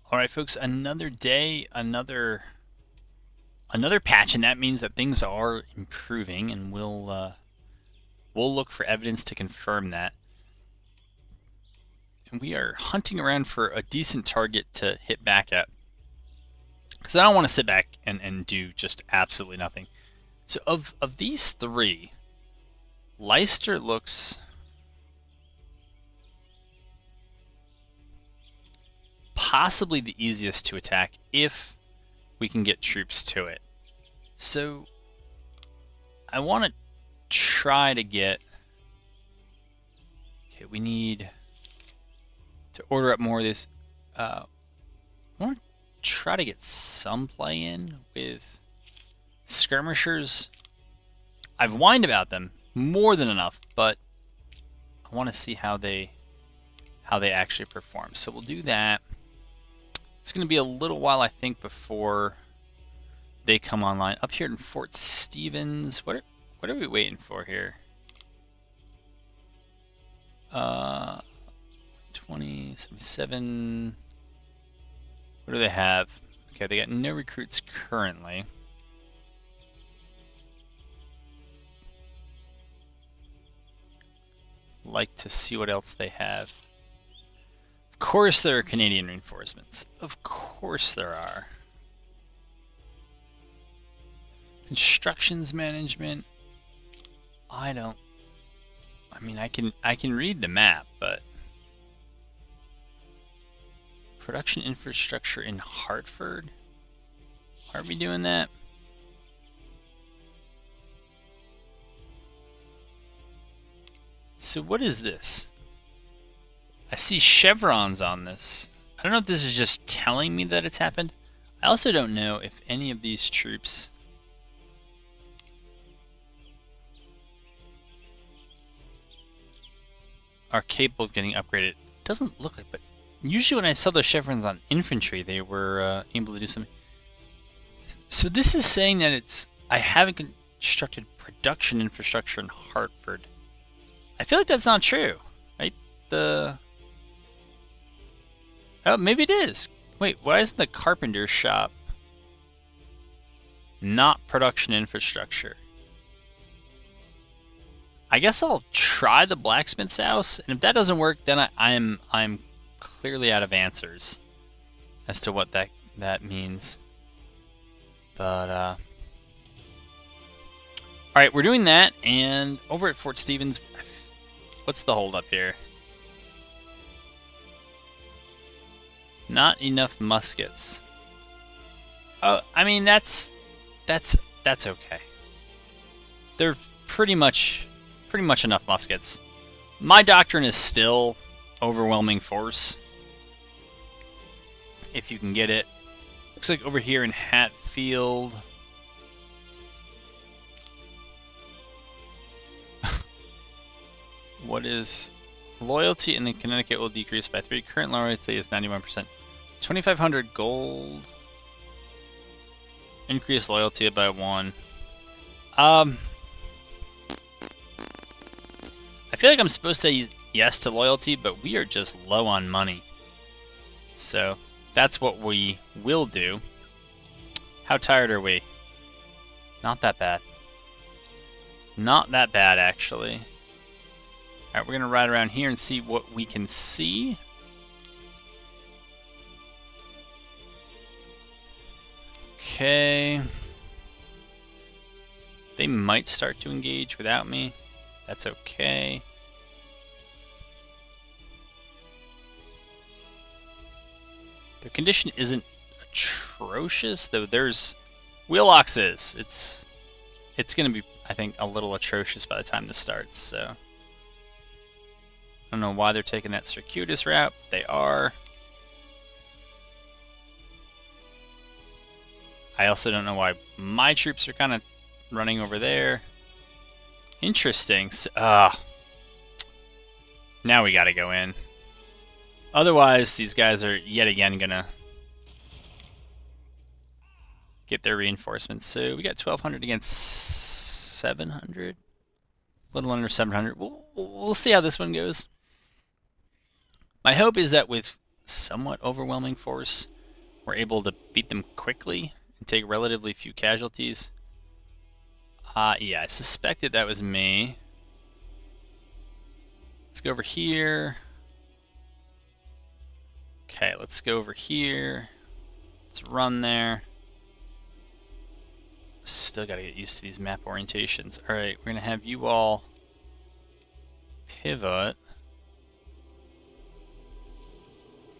All right, folks, another day, another patch, and that means that things are improving, and we'll look for evidence to confirm that. And we are hunting around for a decent target to hit back at, because I don't want to sit back and do just absolutely nothing. So of these three, Leicester looks possibly the easiest to attack if we can get troops to it. So I want to try to get... Okay, we need to order up more of this. I want to try to get some play in with skirmishers. I've whined about them more than enough, but I want to see how they actually perform. So we'll do that. It's going to be a little while, I think, before they come online. Up here in Fort Stevens, what are we waiting for here? 20, 77. What do they have? Okay, they got no recruits currently. Like to see what else they have. Of course there are Canadian reinforcements. Of course there are. Constructions management. I mean, I can read the map, but production infrastructure in Hartford? Are we doing that? So what is this? I see chevrons on this. I don't know if this is just telling me that it's happened. I also don't know if any of these troops are capable of getting upgraded. It doesn't look like, but usually when I saw those chevrons on infantry, they were able to do something. So this is saying that I haven't constructed production infrastructure in Hartford. I feel like that's not true, right? Oh, maybe it is. Wait, why isn't the carpenter shop not production infrastructure? I guess I'll try the blacksmith's house, and if that doesn't work, then I'm clearly out of answers as to what that means. But all right, we're doing that, and over at Fort Stevens, what's the holdup here? Not enough muskets. Oh, I mean that's okay. They're pretty much enough muskets. My doctrine is still overwhelming force. If you can get it. Looks like over here in Hatfield. What is loyalty in the Connecticut will decrease by 3. Current loyalty is 91%. 2,500 gold. Increase loyalty by 1. I feel like I'm supposed to say yes to loyalty, but we are just low on money. So that's what we will do. How tired are we? Not that bad. Not that bad, actually. Alright, we're going to ride around here and see what we can see. Okay. They might start to engage without me. That's okay. Their condition isn't atrocious, though there's Wheelocks is. It's going to be, I think, a little atrocious by the time this starts, so I don't know why they're taking that circuitous route. They are. I also don't know why my troops are kind of running over there. Interesting. Now we gotta go in. Otherwise, these guys are yet again gonna get their reinforcements. So we got 1,200 against 700. A little under 700. We'll see how this one goes. My hope is that with somewhat overwhelming force, we're able to beat them quickly and take relatively few casualties. Yeah, I suspected that was me. Let's go over here. Okay, let's go over here. Let's run there. Still gotta get used to these map orientations. Alright, we're gonna have you all pivot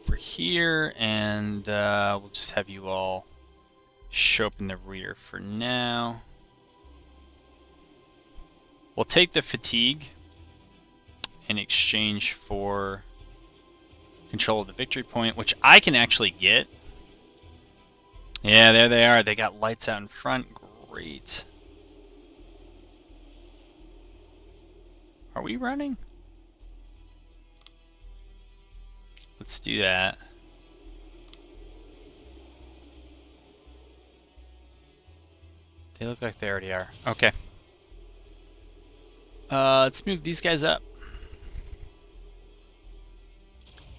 over here, and we'll just have you all show up in the rear for now. We'll take the fatigue in exchange for control of the victory point, which I can actually get. Yeah, there they are. They got lights out in front. Great. Are we running? Let's do that. They look like they already are. Okay. Let's move these guys up.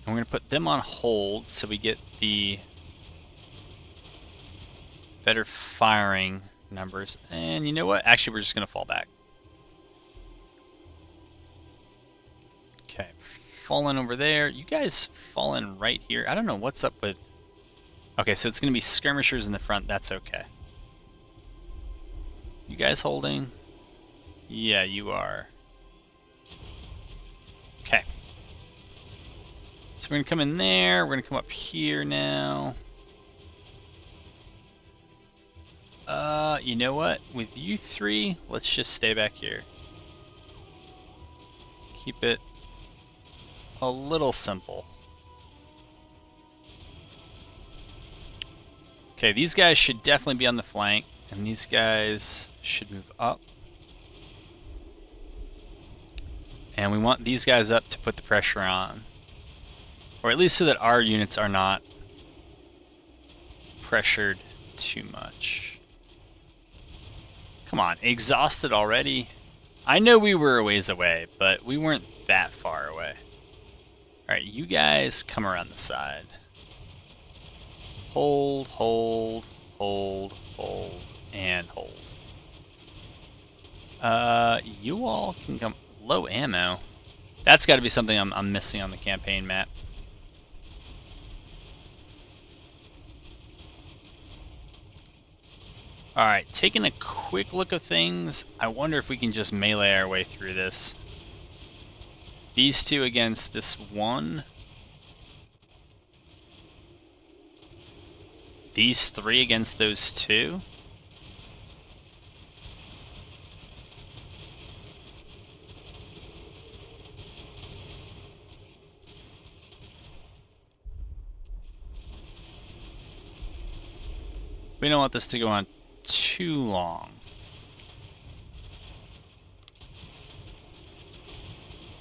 And we're going to put them on hold so we get the better firing numbers. And you know what? Actually, we're just going to fall back. Okay, falling over there. You guys falling right here. I don't know what's up with... Okay, so it's going to be skirmishers in the front. That's okay. You guys holding? Yeah, you are. Okay. So we're going to come in there. We're going to come up here now. You know what? With you three, let's just stay back here. Keep it a little simple. Okay, these guys should definitely be on the flank, and these guys should move up. And we want these guys up to put the pressure on. Or at least so that our units are not pressured too much. Come on, exhausted already? I know we were a ways away, but we weren't that far away. Alright, you guys come around the side. Hold, hold, hold, hold, and hold. You all can come... Low ammo? That's got to be something I'm missing on the campaign map. Alright, taking a quick look of things, I wonder if we can just melee our way through this. These two against this one. These three against those two. We don't want this to go on too long.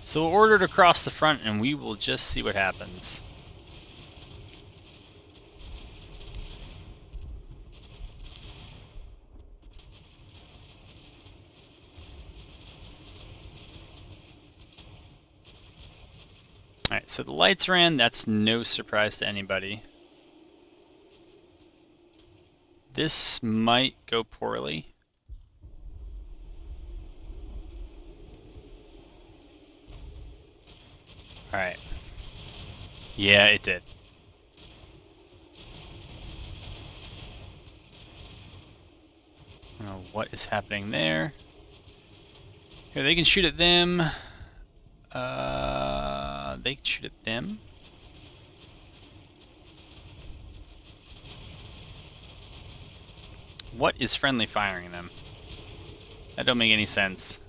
So we'll order it across the front and we will just see what happens. Alright, so the lights ran, that's no surprise to anybody. This might go poorly. Alright. Yeah, it did. I don't know what is happening there. Here, they can shoot at them. They can shoot at them. What is friendly firing them? That don't make any sense.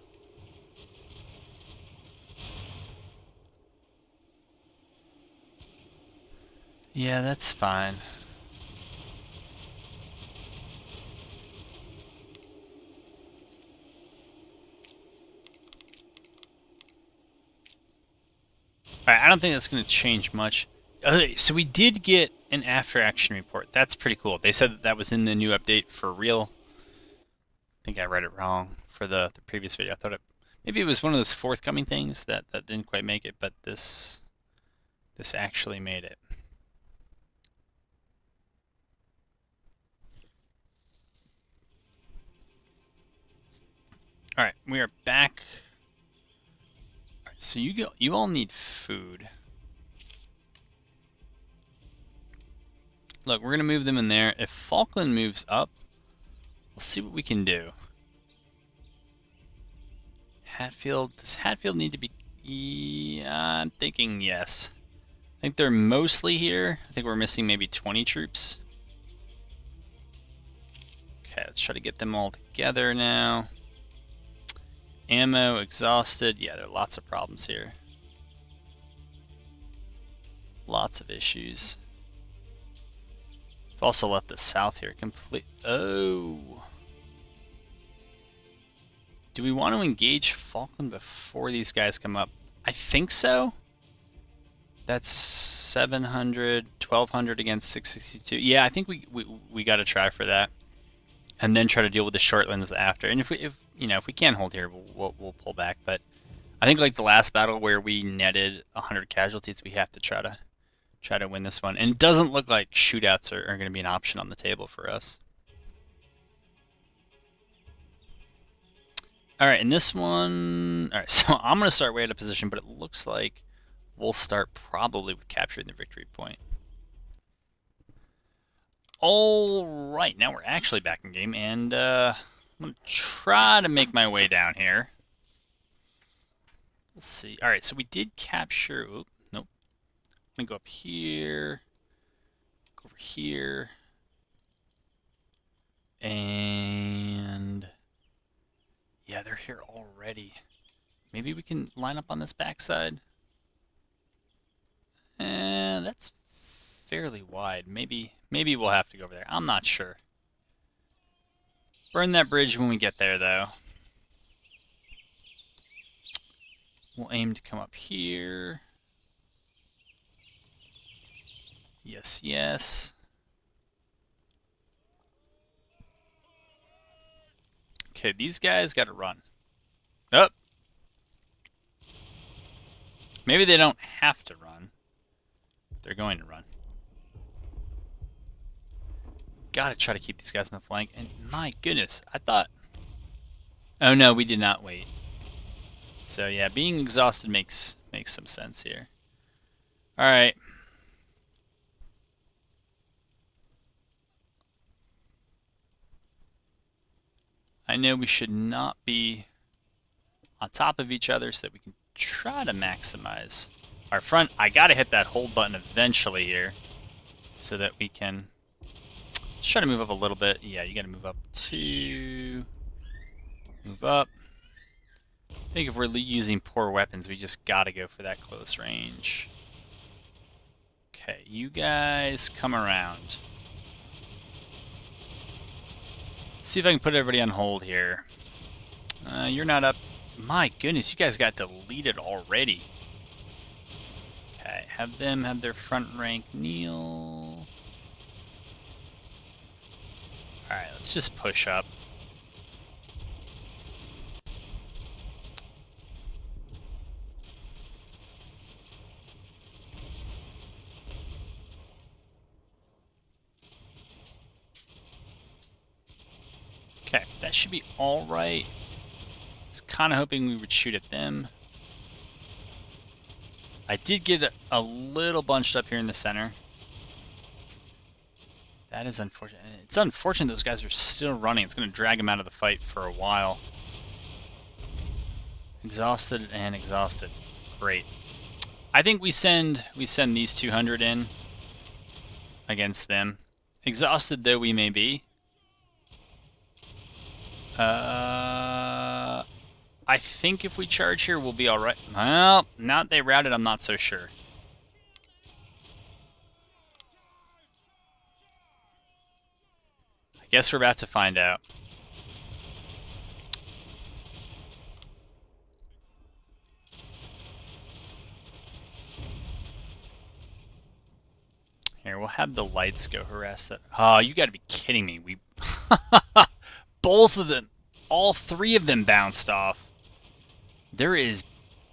Yeah, that's fine. Alright, I don't think that's going to change much. Okay, so we did get an after action report. That's pretty cool. They said that that was in the new update for real. I think I read it wrong for the previous video. I thought maybe it was one of those forthcoming things that didn't quite make it, but this actually made it. All right, we are back. All right, so you all need food. Look, we're gonna move them in there. If Falkland moves up, we'll see what we can do. Hatfield, does Hatfield need to be? Yeah, I'm thinking yes. I think they're mostly here. I think we're missing maybe 20 troops. Okay, let's try to get them all together now. Ammo, exhausted. Yeah, there are lots of problems here. Lots of issues. I've also left the south here complete. Oh. Do we want to engage Falkland before these guys come up? I think so. That's 700, 1200 against 662. Yeah, I think we got to try for that, and then try to deal with the shortlands after. And if we can't hold here, we'll pull back. But I think like the last battle where we netted 100 casualties, we have to try to win this one. And it doesn't look like shootouts are going to be an option on the table for us. All right, in this one, all right. So I'm going to start way out of position, but it looks like we'll start probably with capturing the victory point. All right, now we're actually back in game, and I'm going to try to make my way down here. We'll see. All right, so we did capture... Oop, nope. I'm going to go up here, go over here, and... yeah, they're here already. Maybe we can line up on this backside. That's fairly wide. Maybe we'll have to go over there. I'm not sure. Burn that bridge when we get there, though. We'll aim to come up here. Yes, yes. Okay, these guys got to run. Oh! Maybe they don't have to run. They're going to run. Gotta try to keep these guys on the flank. And my goodness, I thought... oh no, we did not wait. So yeah, being exhausted makes some sense here. Alright. I know we should not be on top of each other so that we can try to maximize our front. I gotta hit that hold button eventually here so that we can... let's try to move up a little bit. Yeah, you gotta move up to... move up. I think if we're using poor weapons, we just gotta go for that close range. Okay, you guys come around. Let's see if I can put everybody on hold here. You're not up. My goodness, you guys got deleted already. Okay, have them have their front rank kneel. Alright, let's just push up. Okay, that should be alright. I was kind of hoping we would shoot at them. I did get a little bunched up here in the center. That is unfortunate. It's unfortunate those guys are still running. It's going to drag them out of the fight for a while. Exhausted and exhausted. Great. I think we send these 200 in against them. Exhausted though we may be. I think if we charge here, we'll be alright. Well, now that they routed, I'm not so sure. I guess we're about to find out. Here, we'll have the lights go harass that. Oh, you gotta be kidding me. We... both of them, all three of them bounced off. There is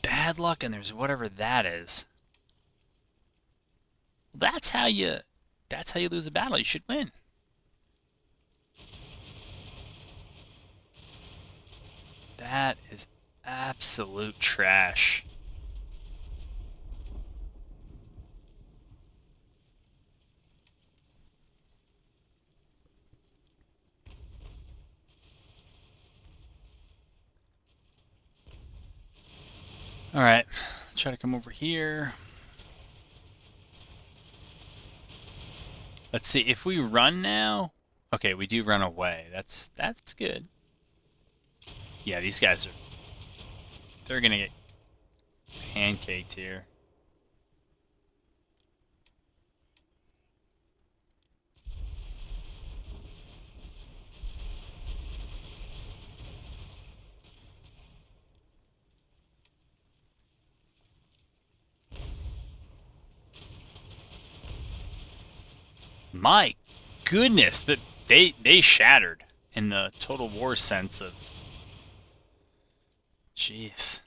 bad luck and there's whatever that is. That's how you lose a battle. You should win. That is absolute trash. Alright, try to come over here. Let's see, if we run now... Okay, we do run away. That's good. Yeah, these guys are... They're gonna get pancaked here. My goodness, that they shattered in the Total War sense of... Jeez.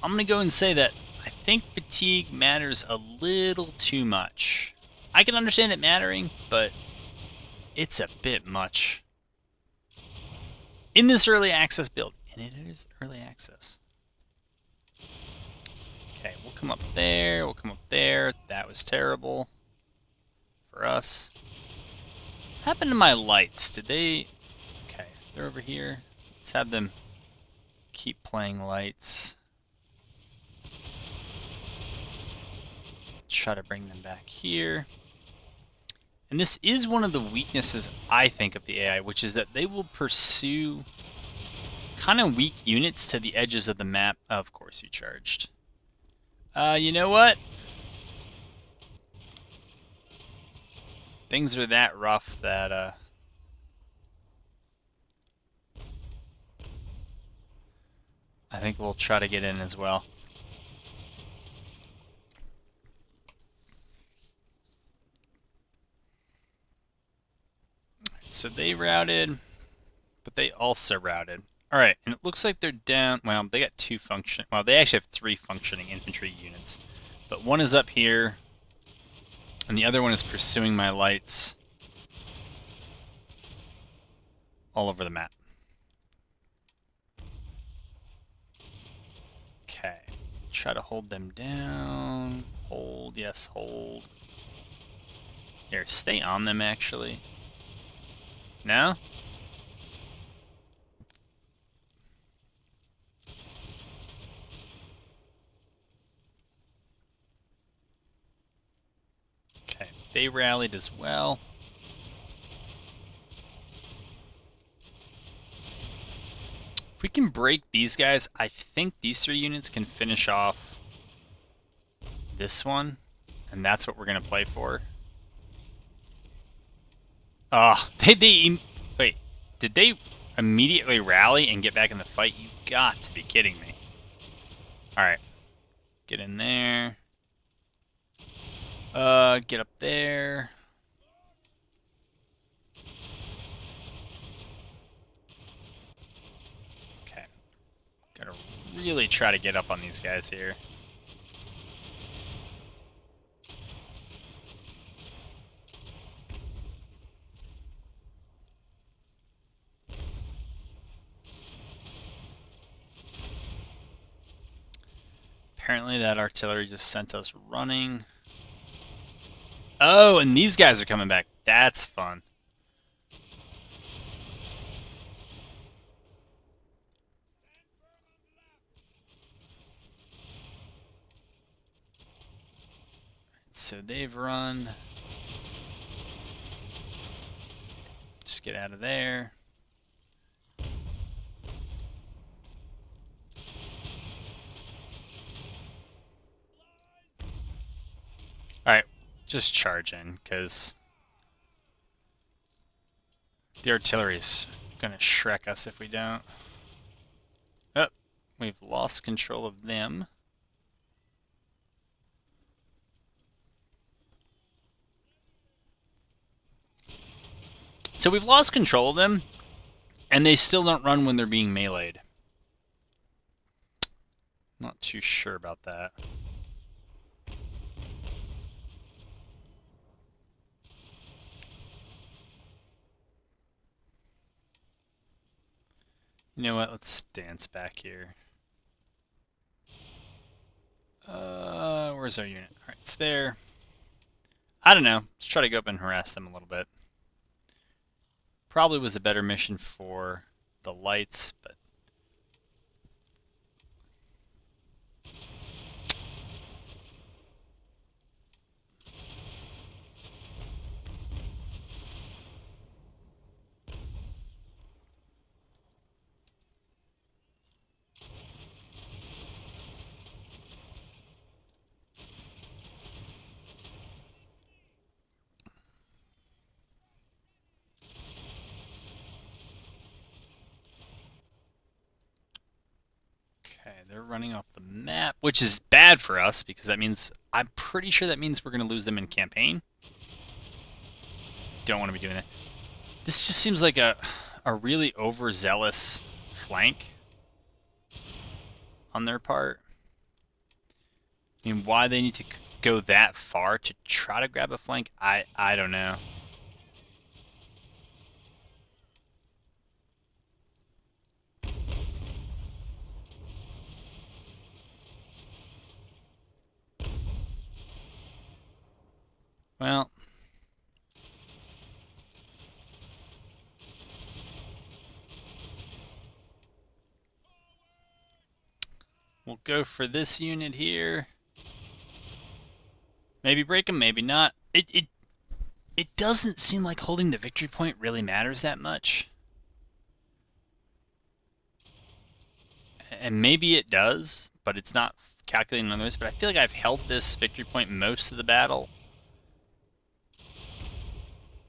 I'm going to go and say that I think fatigue matters a little too much. I can understand it mattering, but it's a bit much. In this early access build, and it is early access. Okay, we'll come up there, we'll come up there. That was terrible for us. What happened to my lights? Did they... Okay, they're over here. Let's have them keep playing lights. Try to bring them back here. And this is one of the weaknesses, I think, of the AI, which is that they will pursue kind of weak units to the edges of the map. Of course you charged. You know what? Things are that rough that, I think we'll try to get in as well. So they routed, but they also routed. Alright, and it looks like they're down... Well, they got two function... Well, they actually have 3 functioning infantry units. But one is up here, and the other one is pursuing my lights all over the map. Okay. Try to hold them down. Hold, yes, hold. Here, stay on them, actually. No? Okay, they rallied as well. If we can break these guys, I think these 3 units can finish off this one, and that's what we're going to play for. Oh, wait, did they immediately rally and get back in the fight? You got to be kidding me. Alright, get in there. Get up there. Okay, gotta really try to get up on these guys here. Apparently that artillery just sent us running. Oh, and these guys are coming back. That's fun. So they've run. Just get out of there. Alright, just charge in, because the artillery's gonna Shrek us if we don't. Oh, we've lost control of them. So we've lost control of them, and they still don't run when they're being meleeed. Not too sure about that. You know what? Let's dance back here. Where's our unit? Alright, it's there. I don't know. Let's try to go up and harass them a little bit. Probably was a better mission for the lights, but okay, they're running off the map, which is bad for us because that means I'm pretty sure that means we're going to lose them in campaign. Don't want to be doing that. This just seems like a really overzealous flank on their part. I mean, why they need to go that far to try to grab a flank, I don't know. Well, we'll go for this unit here. Maybe break them, maybe not. It doesn't seem like holding the victory point really matters that much. And maybe it does, but it's not calculating on this. But I feel like I've held this victory point most of the battle.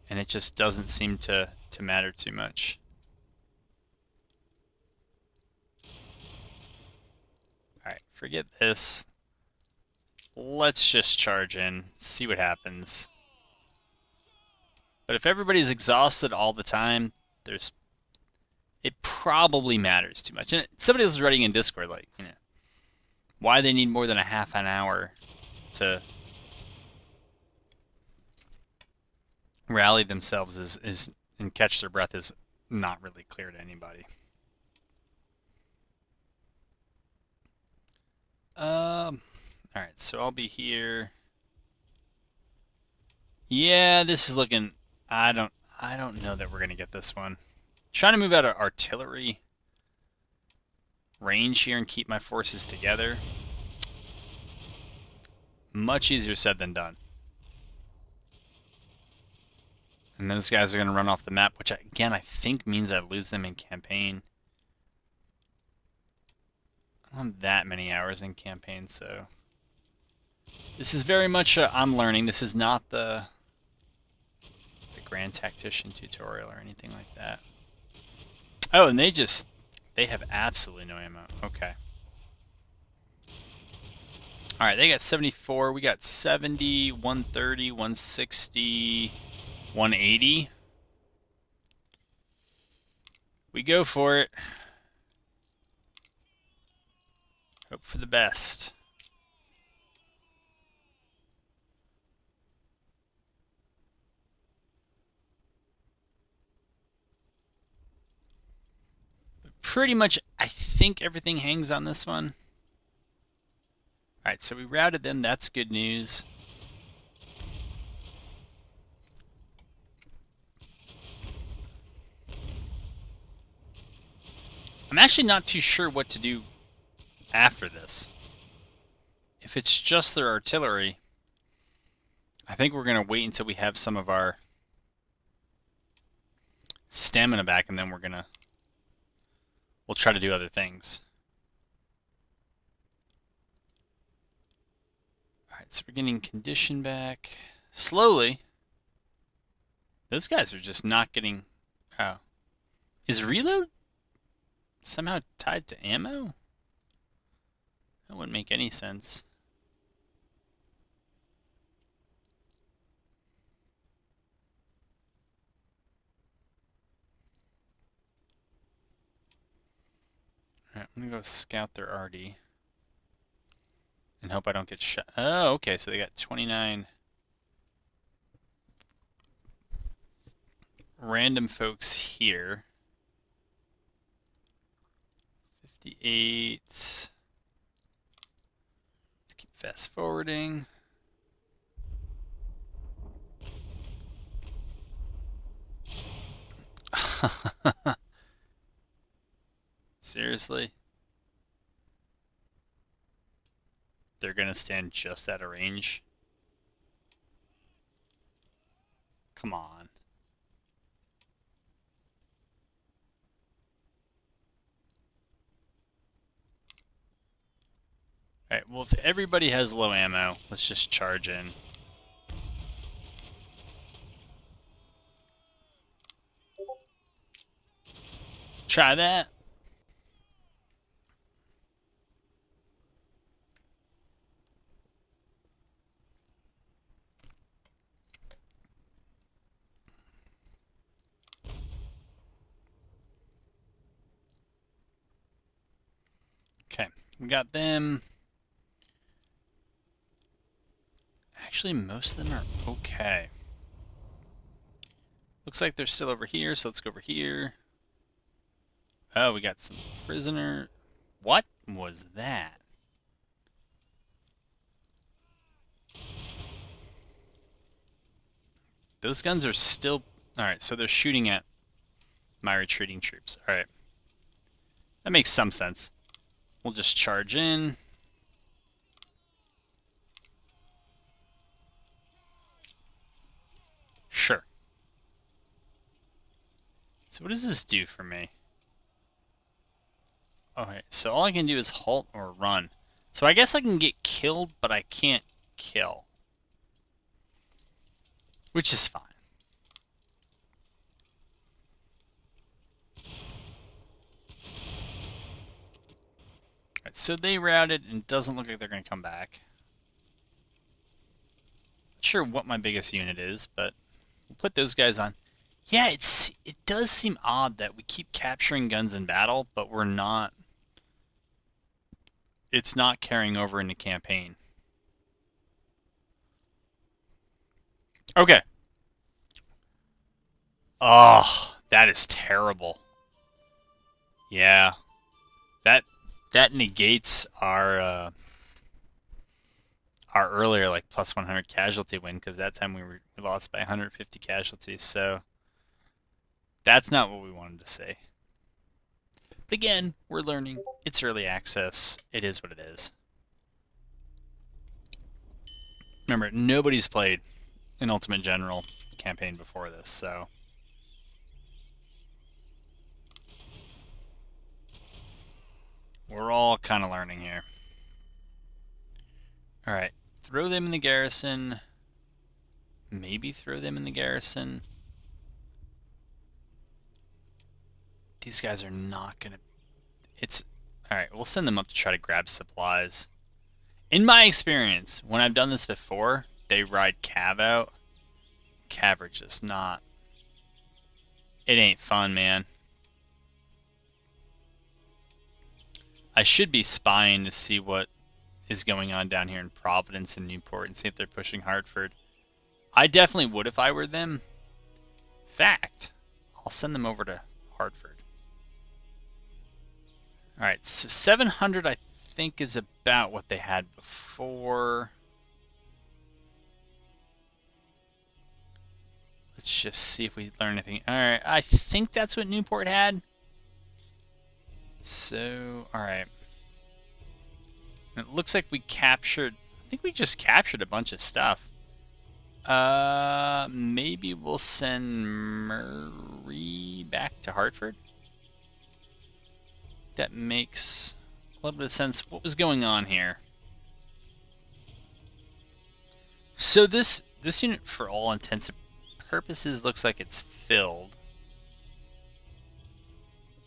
And it just doesn't seem to matter too much. Alright, forget this. Let's just charge in, see what happens. But if everybody's exhausted all the time, it probably matters too much. And somebody else was writing in Discord, like, you know, why they need more than a half an hour to rally themselves is and catch their breath is not really clear to anybody. Alright, so I'll be here. Yeah, this is looking I don't know that we're gonna get this one. Trying to move out of artillery range here and keep my forces together. Much easier said than done. And those guys are going to run off the map, which again I think means I lose them in campaign. I don't have that many hours in campaign, so this is very much I'm learning. This is not the Grand Tactician tutorial or anything like that. Oh, and they have absolutely no ammo. Okay. All right, they got 74. We got 70, 130, 160, 180. We go for it. Hope for the best. Pretty much, I think everything hangs on this one. Alright, so we routed them. That's good news. I'm actually not too sure what to do after this. If it's just their artillery, I think we're going to wait until we have some of our stamina back, and then we'll try to do other things. Alright, so we're getting condition back. Slowly. Those guys are just not getting... Oh. Is reload somehow tied to ammo? That wouldn't make any sense. Alright, I'm gonna go scout their RD. And hope I don't get shot. Oh, okay, so they got 29 random folks here. 58. Let's keep fast forwarding. Seriously? They're gonna stand just out of range? Come on. Alright, well if everybody has low ammo, let's just charge in. Try that. Okay, we got them. Actually, most of them are okay. Looks like they're still over here, so let's go over here. Oh, we got some prisoner. What was that? Those guns are still... Alright, so they're shooting at my retreating troops. Alright. That makes some sense. We'll just charge in. Sure. So what does this do for me? Okay, so all I can do is halt or run. So I guess I can get killed, but I can't kill. Which is fine. Alright, so they routed and it doesn't look like they're going to come back. Not sure what my biggest unit is, but we'll put those guys on. Yeah, it does seem odd that we keep capturing guns in battle, but we're not... It's not carrying over into campaign. Okay. Oh, that is terrible. Yeah. That negates our earlier like plus 100 casualty win, because that time we lost by 150 casualties. So that's not what we wanted to see. But again, we're learning. It's early access. It is what it is. Remember, nobody's played an Ultimate General campaign before this, so we're all kind of learning here. Alright, throw them in the garrison. Maybe throw them in the garrison. These guys are not going to... It's... Alright, we'll send them up to try to grab supplies. In my experience, when I've done this before, they ride cav out. Cav are just not... It ain't fun, man. I should be spying to see what is going on down here in Providence and Newport and see if they're pushing Hartford. I definitely would if I were them. In fact, I'll send them over to Hartford. Alright, so 700 I think is about what they had before. Let's just see if we learn anything. Alright, I think that's what Newport had. So, alright. It looks like we captured... I think we just captured a bunch of stuff. Maybe we'll send Murray back to Hartford. That makes a little bit of sense. What was going on here? So this unit, for all intents and purposes, looks like it's filled.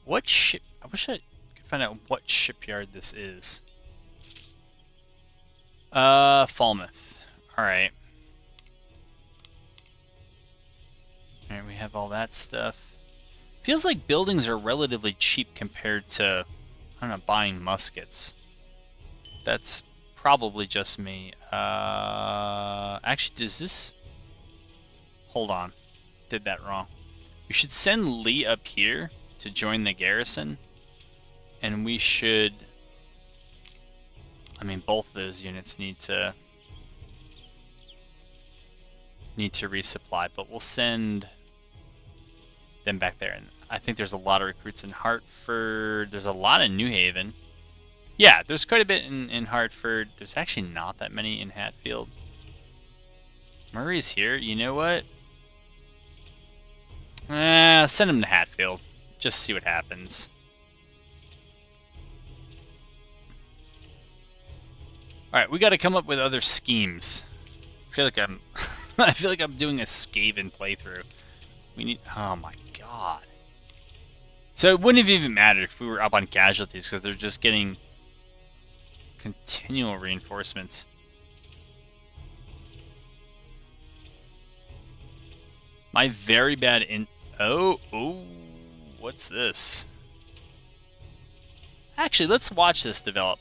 What ship? I wish I could find out what shipyard this is. Falmouth. Alright. Alright, we have all that stuff. Feels like buildings are relatively cheap compared to, I don't know, buying muskets. That's probably just me. Actually, does this... Hold on. Did that wrong. We should send Lee up here to join the garrison. And we should... I mean, both of those units need to resupply, but we'll send them back there. And I think there's a lot of recruits in Hartford. There's a lot in New Haven. Yeah, there's quite a bit in Hartford. There's actually not that many in Hatfield. Murray's here. You know what? Send him to Hatfield. Just see what happens. Alright, we gotta come up with other schemes. I feel like I'm I feel like I'm doing a Skaven playthrough. We need... Oh my god. So it wouldn't have even mattered if we were up on casualties, because they're just getting continual reinforcements. My very bad in... Oh, what's this? Actually, let's watch this develop.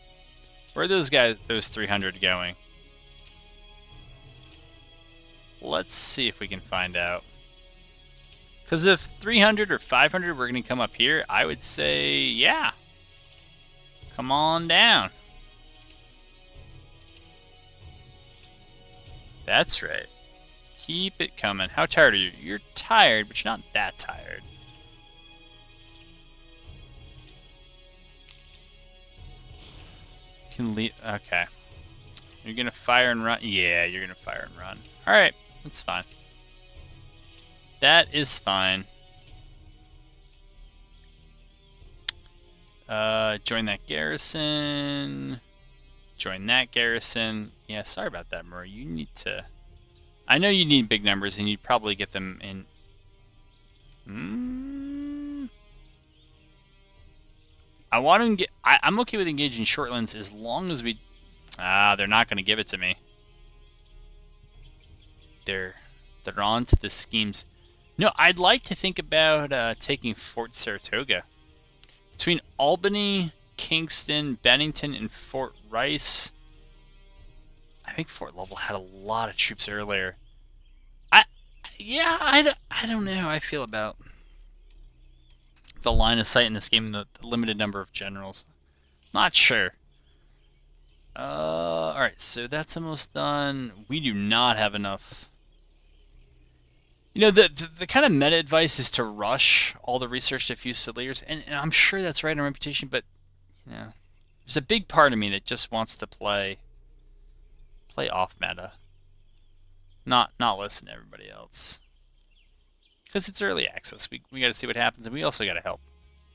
Where are those guys, those 300 going? Let's see if we can find out. Because if 300 or 500 were going to come up here, I would say, yeah. Come on down. That's right. Keep it coming. How tired are you? You're tired, but you're not that tired. You can leave. Okay. You're going to fire and run? Yeah, you're going to fire and run. Alright, that's fine. That is fine. Join that garrison. Join that garrison. Yeah, sorry about that, Murray. You need to... I know you need big numbers, and you'd probably get them in... I want to get... I'm okay with engaging Shortlands as long as we... they're not going to give it to me. They're on to the schemes. No, I'd like to think about taking Fort Saratoga. Between Albany, Kingston, Bennington, and Fort Rice... I think Fort Lovell had a lot of troops earlier. I don't know how I feel about the line of sight in this game and the limited number of generals. Not sure. Alright, so that's almost done. We do not have enough. You know, the kind of meta advice is to rush all the research diffuse layers, and I'm sure that's right on reputation, but, you know, there's a big part of me that just wants to play off meta. Not listen to everybody else. Because it's early access. We got to see what happens, and we also got to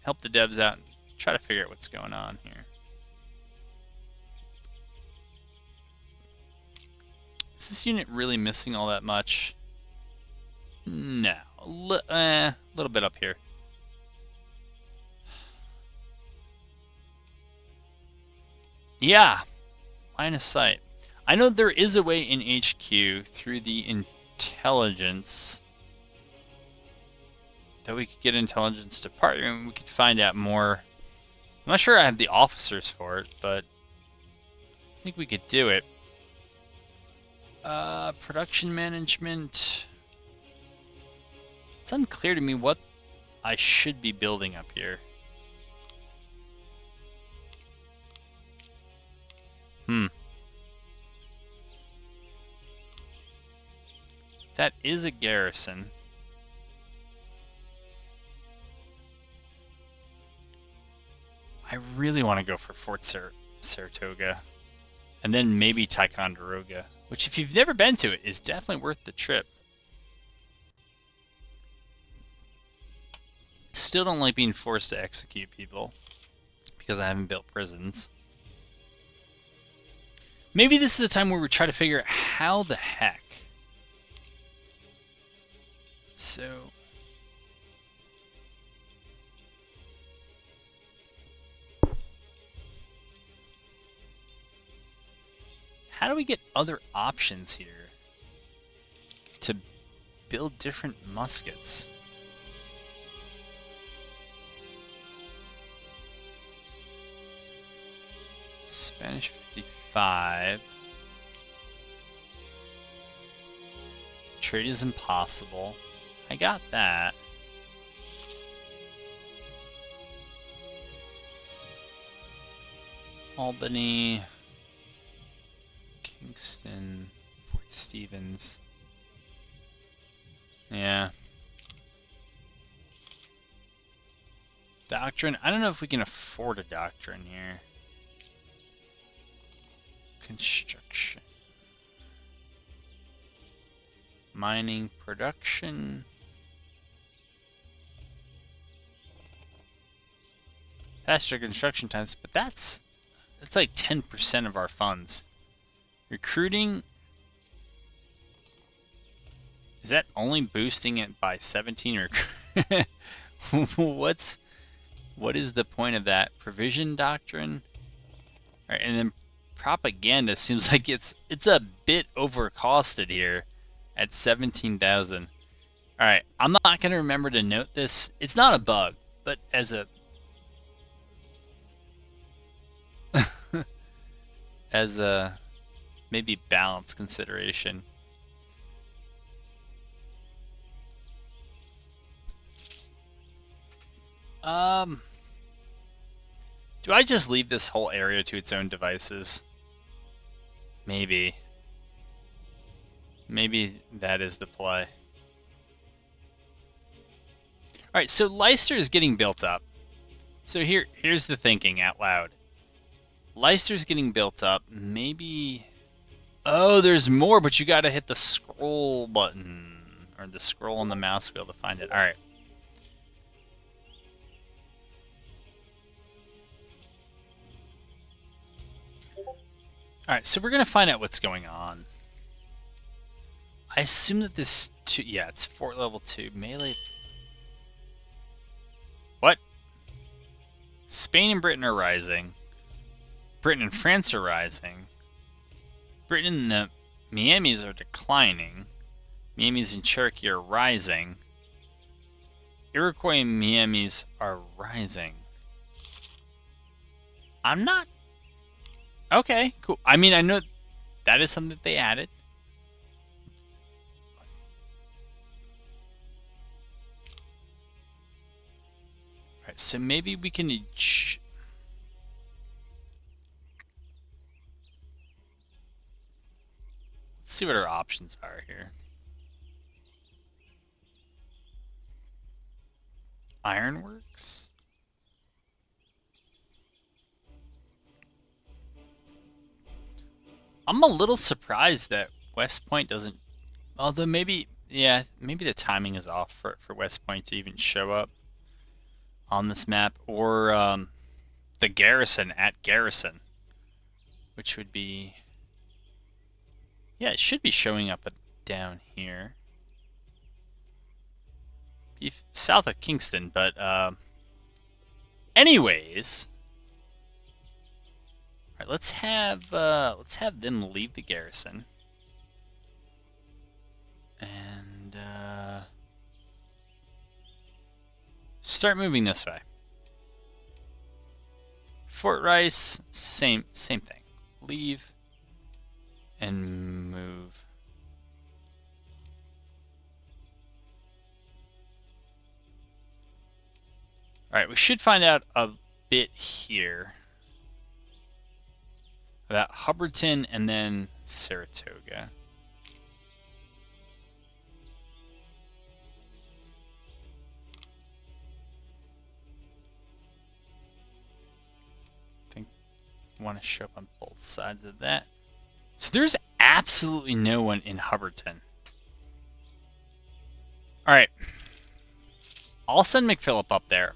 help the devs out and try to figure out what's going on here. Is this unit really missing all that much? No. A little bit up here. Yeah. Line of sight. I know there is a way in HQ through the intelligence that we could get intelligence department and we could find out more. I'm not sure I have the officers for it, but I think we could do it. Production management. It's unclear to me what I should be building up here. That is a garrison. I really want to go for Fort Saratoga. And then maybe Ticonderoga. Which, if you've never been to it, is definitely worth the trip. Still don't like being forced to execute people. Because I haven't built prisons. Maybe this is a time where we try to figure out how the heck... So, how do we get other options here to build different muskets? Spanish 55. Trade is impossible. I got that. Albany, Kingston, Fort Stevens. Yeah. Doctrine. I don't know if we can afford a doctrine here. Construction. Mining production. Faster construction times, but that's like 10% of our funds. Recruiting. Is that only boosting it by 17 or what is the point of that? Provision doctrine? All right, and then propaganda seems like it's a bit overcosted here at 17,000. All right, I'm not going to remember to note this. It's not a bug, but as a as a maybe balance consideration. Do I just leave this whole area to its own devices? Maybe. Maybe that is the play. Alright, so Leicester is getting built up. So here's the thinking out loud. Leicester's getting built up. Maybe... Oh, there's more, but you gotta hit the scroll button. Or the scroll on the mouse wheel to find it. Alright. Alright, so we're gonna find out what's going on. I assume that this... Yeah, it's fort level 2. Melee... What? Spain and Britain are rising. Britain and France are rising. Britain and the Miamis are declining. Miamis and Cherokee are rising. Iroquois and Miamis are rising. I'm not... Okay, cool. I mean, I know that is something that they added. Alright, so maybe we can... Let's see what our options are here. Ironworks? I'm a little surprised that West Point doesn't... Although maybe... Yeah, maybe the timing is off for West Point to even show up on this map. Or the garrison at Garrison. Which would be... Yeah, it should be showing up down here. South of Kingston, but... Anyways... Alright, let's have them leave the garrison. And start moving this way. Fort Rice, same thing. Leave and move. Alright, we should find out a bit here about Hubbardton and then Saratoga. I think I want to show up on both sides of that. So there's absolutely no one in Hubbardton. Alright. I'll send McPhillip up there.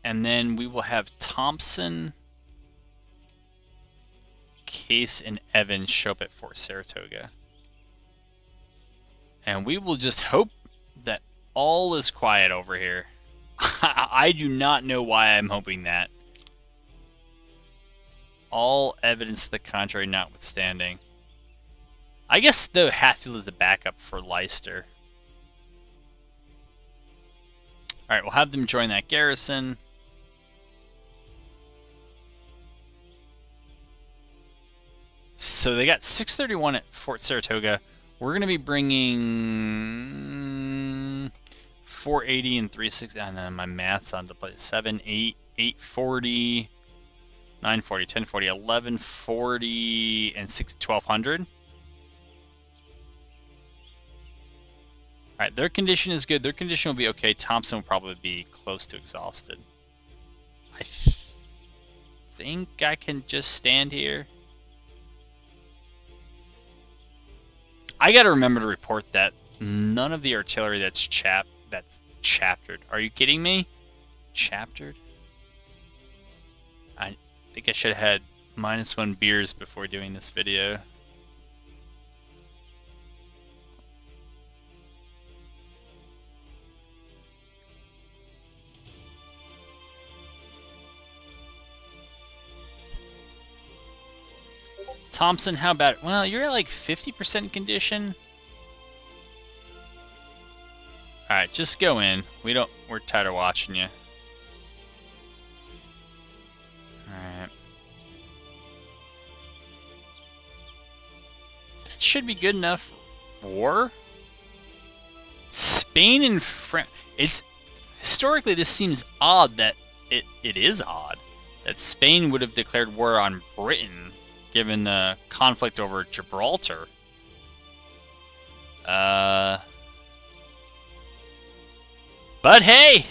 And then we will have Thompson, Case, and Evans show up at Fort Saratoga. And we will just hope that all is quiet over here. I do not know why I'm hoping that. All evidence to the contrary notwithstanding. I guess, though, Hatfield is the backup for Leicester. Alright, we'll have them join that garrison. So they got 631 at Fort Saratoga. We're going to be bringing 480 and 360. I know my math's on to play. 7, 8, 840. 940, 1040, 1140, and 1200. Alright, their condition is good. Their condition will be okay. Thompson will probably be close to exhausted. I think I can just stand here. I gotta remember to report that none of the artillery that's chaptered. Are you kidding me? Chaptered? I think I should have had -1 beers before doing this video. Thompson, how about it? Well, you're at like 50% condition. Alright, just go in. We're tired of watching you. Alright. That should be good enough. War? Spain and France. Historically, this seems odd that it is odd that Spain would have declared war on Britain given the conflict over Gibraltar. But hey,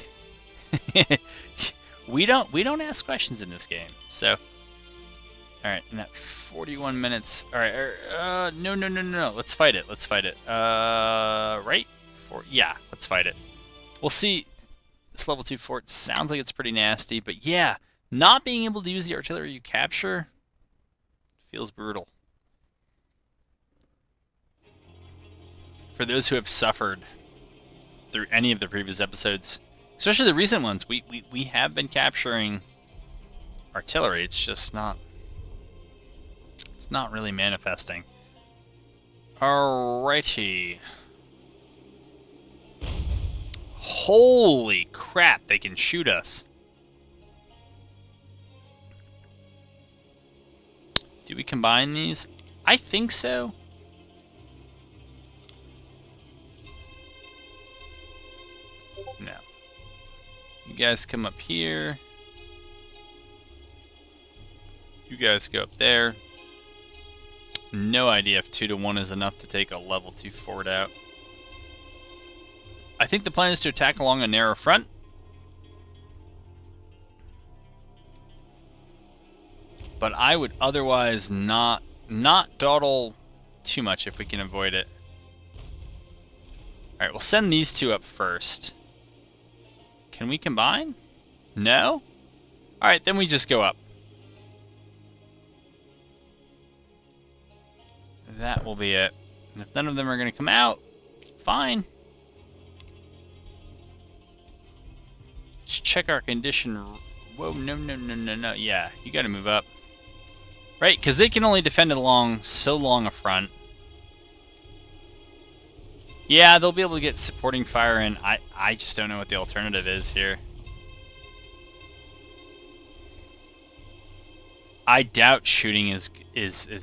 we don't ask questions in this game. So, all right, and at 41 minutes. All right, no. Let's fight it. Right? Yeah, let's fight it. We'll see. This level 2 fort sounds like it's pretty nasty, but yeah, not being able to use the artillery you capture feels brutal. For those who have suffered through any of the previous episodes, especially the recent ones, we have been capturing artillery. It's just not really manifesting. Alrighty. Holy crap, they can shoot us. Do we combine these? I think so. No. You guys come up here. You guys go up there. No idea if 2-to-1 is enough to take a level 2 fort out. I think the plan is to attack along a narrow front. But I would otherwise not dawdle too much if we can avoid it. Alright, we'll send these two up first. Can we combine? No? Alright, then we just go up. That will be it. And if none of them are going to come out, fine. Let's check our condition. Whoa, no. Yeah, you got to move up. Right, because they can only defend it along so long a front. Yeah, they'll be able to get supporting fire in. I just don't know what the alternative is here. I doubt shooting is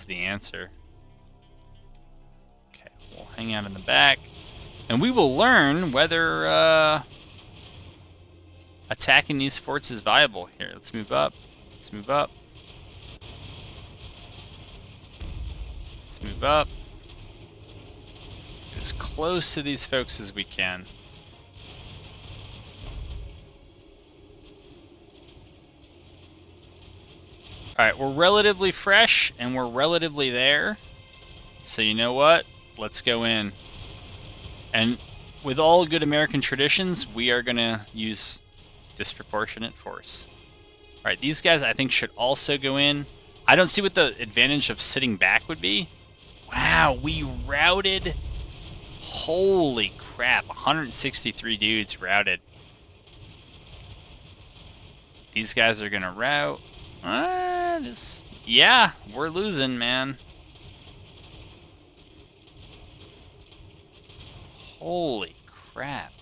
the answer. Okay, we'll hang out in the back. And we will learn whether attacking these forts is viable. Here, let's move up. Let's move up. Let's move up. Get as close to these folks as we can. Alright, we're relatively fresh and we're relatively there. So you know what? Let's go in. And with all good American traditions, we are going to use disproportionate force. Alright, these guys I think should also go in. I don't see what the advantage of sitting back would be. Wow, we routed. Holy crap, 163 dudes routed. These guys are going to rout. Yeah, we're losing, man. Holy crap.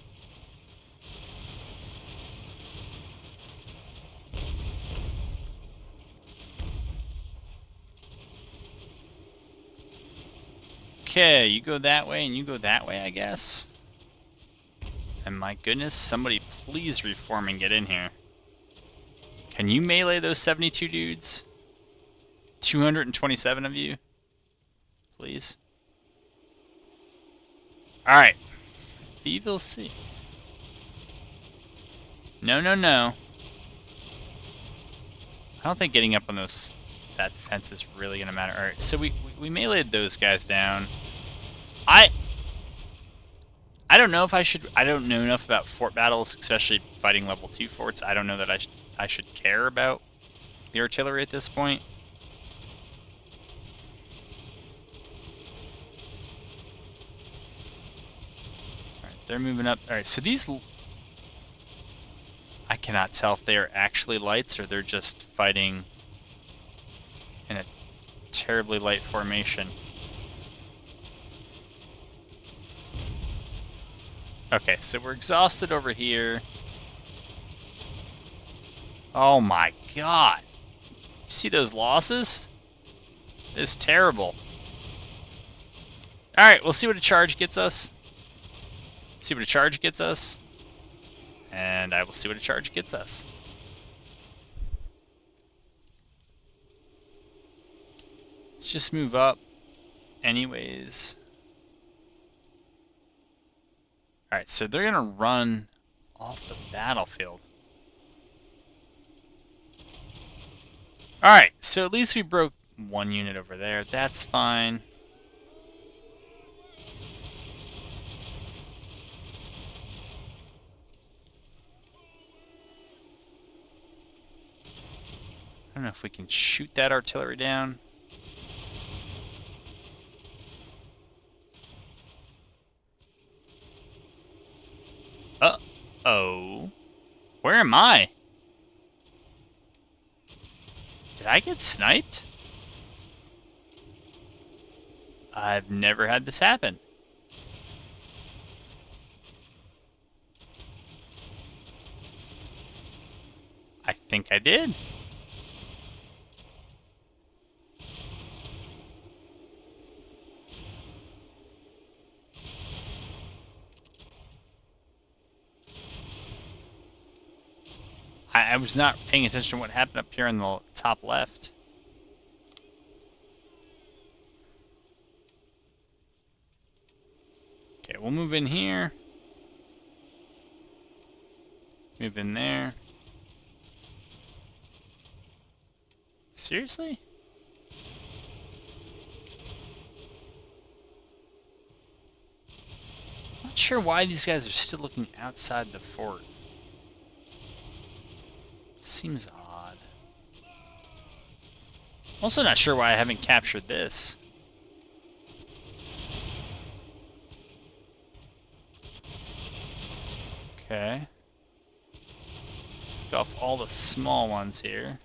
Okay, you go that way and you go that way, I guess. And my goodness, somebody please reform and get in here. Can you melee those 72 dudes? 227 of you? Please? Alright. We will see. No, no, no. I don't think getting up on that fence is really going to matter. Alright, so we meleeed those guys down. I don't know if I should... I don't know enough about fort battles, especially fighting level 2 forts. I don't know that I should care about the artillery at this point. Alright, they're moving up. Alright, so these... I cannot tell if they are actually lights or they're just fighting in a terribly light formation. Okay, so we're exhausted over here. Oh my god. You see those losses? It's terrible. Alright, we'll see what a charge gets us. See what a charge gets us. And I will see what a charge gets us. Let's just move up anyways. Alright, so they're going to run off the battlefield. Alright, so at least we broke one unit over there. That's fine. I don't know if we can shoot that artillery down. Uh-oh. Where am I? Did I get sniped? I've never had this happen. I think I did. I was not paying attention to what happened up here in the top left. Okay, we'll move in here. Move in there. Seriously? Not sure why these guys are still looking outside the fort. Seems odd. Also not sure why I haven't captured this. Okay. Pick off all the small ones here.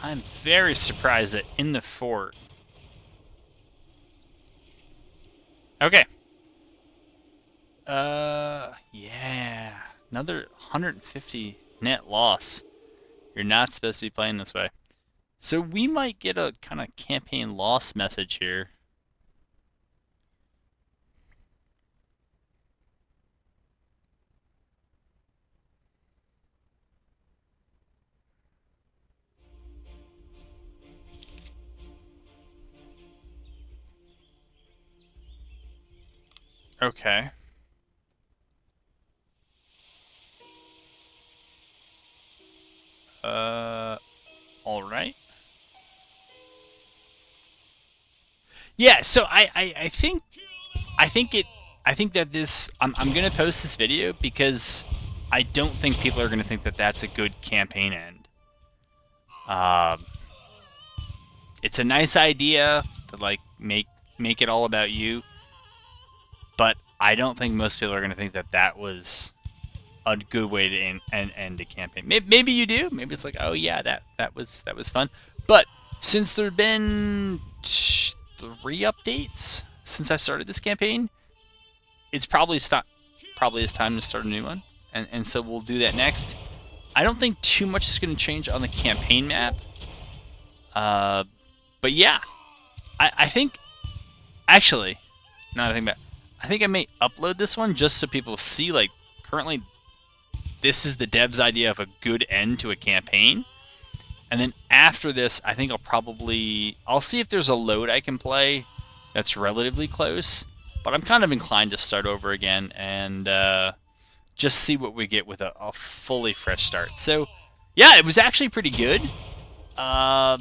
I'm very surprised that in the fort... Okay. Yeah. Another 150 net loss. You're not supposed to be playing this way. So we might get a kind of campaign loss message here. Okay. All right. Yeah, so I think that this I'm gonna post this video because I don't think people are gonna think that that's a good campaign end. It's a nice idea to like make it all about you, but I don't think most people are gonna think that that was a good way to end a campaign. Maybe you do. Maybe it's like, oh yeah, that was fun. But since there've been 3 updates since I started this campaign, it's probably it's time to start a new one. And so we'll do that next. I don't think too much is going to change on the campaign map. But yeah, I think actually, now that I think about it, I think I may upload this one just so people see, like, currently this is the dev's idea of a good end to a campaign. And then after this, I think I'll see if there's a load I can play that's relatively close. But I'm kind of inclined to start over again and just see what we get with a fully fresh start. So, yeah, it was actually pretty good. Yeah,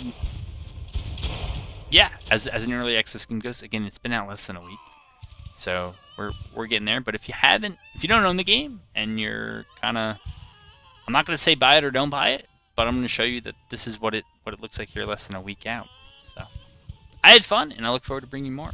as an early access game goes, again, it's been out less than a week. So we're getting there. But if you don't own the game and you're kind of, I'm not going to say buy it or don't buy it, but I'm going to show you that this is what it looks like here less than a week out. So I had fun, and I look forward to bringing more.